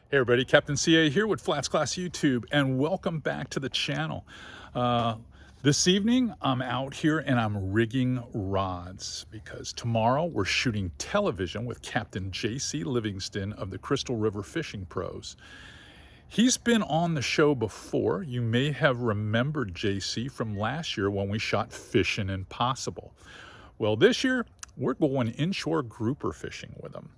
Hey everybody, Captain CA here with FlatsClass YouTube, and welcome back to the channel. This evening, I'm out here and I'm rigging rods because tomorrow we're shooting television with Captain JC Livingston of the Crystal River Fishing Pros. He's been on the show before. You may have remembered JC from last year when we shot Fishing Impossible. Well, this year we're going inshore grouper fishing with him.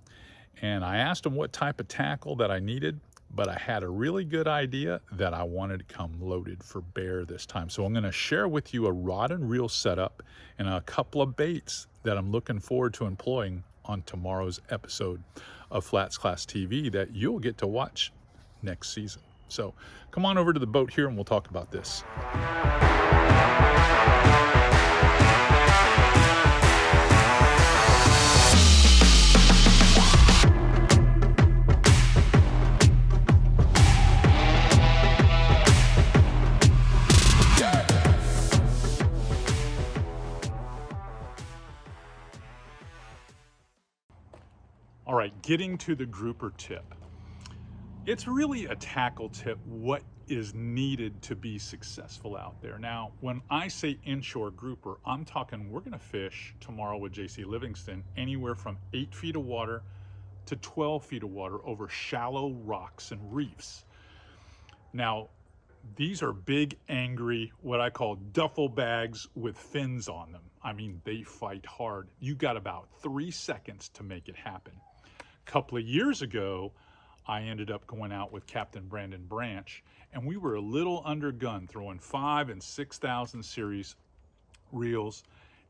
And I asked him what type of tackle that I needed, but I had a really good idea that I wanted to come loaded for bear this time. So I'm going to share with you a rod and reel setup and a couple of baits that I'm looking forward to employing on tomorrow's episode of FlatsClass TV that you'll get to watch next season. So come on over to the boat here and we'll talk about this. All right, getting to the grouper tip. It's really a tackle tip, what is needed to be successful out there. Now, when I say inshore grouper, I'm talking we're gonna fish tomorrow with JC Livingston anywhere from 8 feet of water to 12 feet of water over shallow rocks and reefs. Now, these are big, angry, what I call duffel bags with fins on them. I mean, they fight hard. You got about 3 seconds to make it happen. A couple of years ago, I ended up going out with Captain Brandon Branch, and we were a little undergunned, throwing 5 and 6,000 series reels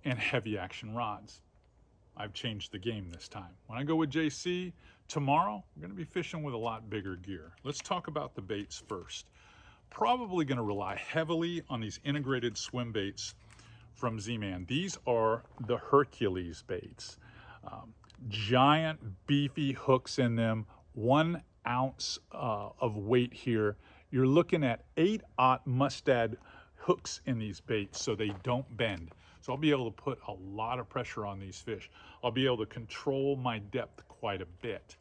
and heavy action rods. I've changed the game this time. When I go with JC tomorrow, we're going to be fishing with a lot bigger gear. Let's talk about the baits first. Probably going to rely heavily on these integrated swim baits from Z-Man. These are the Hercules baits. Giant beefy hooks in them, 1 ounce of weight here. You're looking at 8/0 mustad hooks in these baits so they don't bend. So I'll be able to put a lot of pressure on these fish. I'll be able to control my depth quite a bit.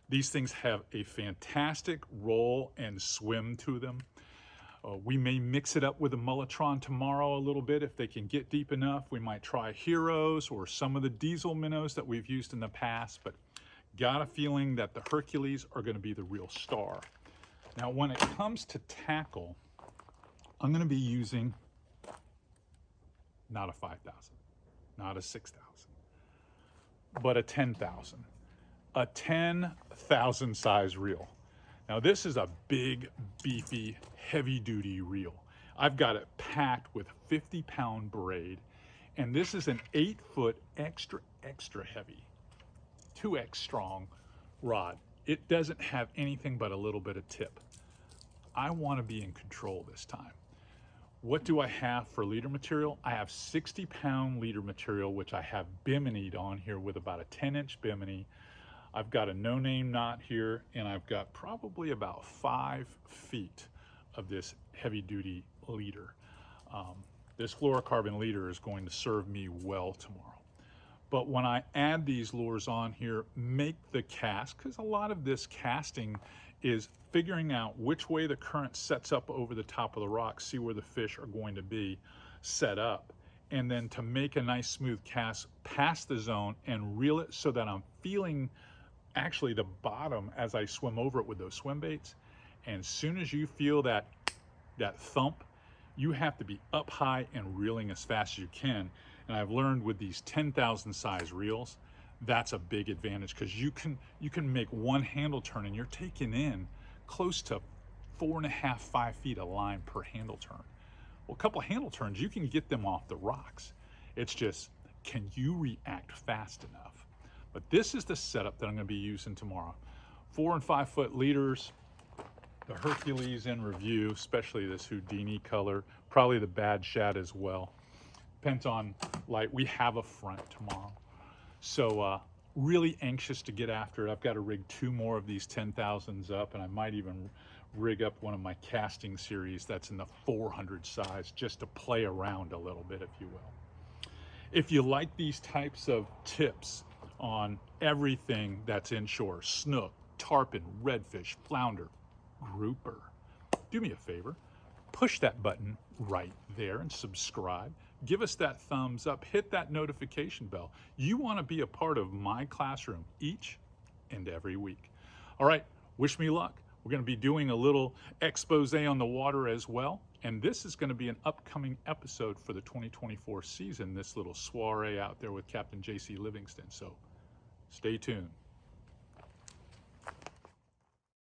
These things have a fantastic roll and swim to them. We may mix it up with a Mullitron tomorrow a little bit if they can get deep enough. We might try Heroes or some of the diesel minnows that we've used in the past, but got a feeling that the Hercules are going to be the real star. Now, when it comes to tackle, I'm going to be using not a 5,000, not a 6,000, but a 10,000, a 10,000 size reel. Now, this is a big, beefy, heavy-duty reel. I've got it packed with 50-pound braid, and this is an 8-foot extra heavy, 2X strong rod. It doesn't have anything but a little bit of tip. I want to be in control this time. What do I have for leader material? I have 60-pound leader material, which I have biminied on here with about a 10-inch bimini. I've got a no-name knot here, and I've got probably about 5 feet of this heavy-duty leader. This fluorocarbon leader is going to serve me well tomorrow. But when I add these lures on here, make the cast, because a lot of this casting is figuring out which way the current sets up over the top of the rock, see where the fish are going to be set up, and then to make a nice smooth cast past the zone and reel it so that I'm feeling actually the bottom as I swim over it with those swim baits. And as soon as you feel that thump, you have to be up high and reeling as fast as you can. And I've learned with these 10,000 size reels, that's a big advantage, because you can make one handle turn and you're taking in close to 4.5, 5 feet of line per handle turn. Well, a couple of handle turns, you can get them off the rocks. It's just, can you react fast enough? But this is the setup that I'm going to be using tomorrow. 4 and 5 foot leaders, the Hercules in review, especially this Houdini color, probably the Bad Shad as well. Depends on light. We have a front tomorrow. So really anxious to get after it. I've got to rig 2 more of these 10,000s up, and I might even rig up one of my casting series that's in the 400 size just to play around a little bit, if you will. If you like these types of tips on everything that's inshore, snook, tarpon, redfish, flounder, grouper. Do me a favor, push that button right there and subscribe. Give us that thumbs up, hit that notification bell. You want to be a part of my classroom each and every week. All right, wish me luck. We're going to be doing a little expose on the water as well. And this is going to be an upcoming episode for the 2024 season, this little soiree out there with Captain J.C. Livingston. So stay tuned.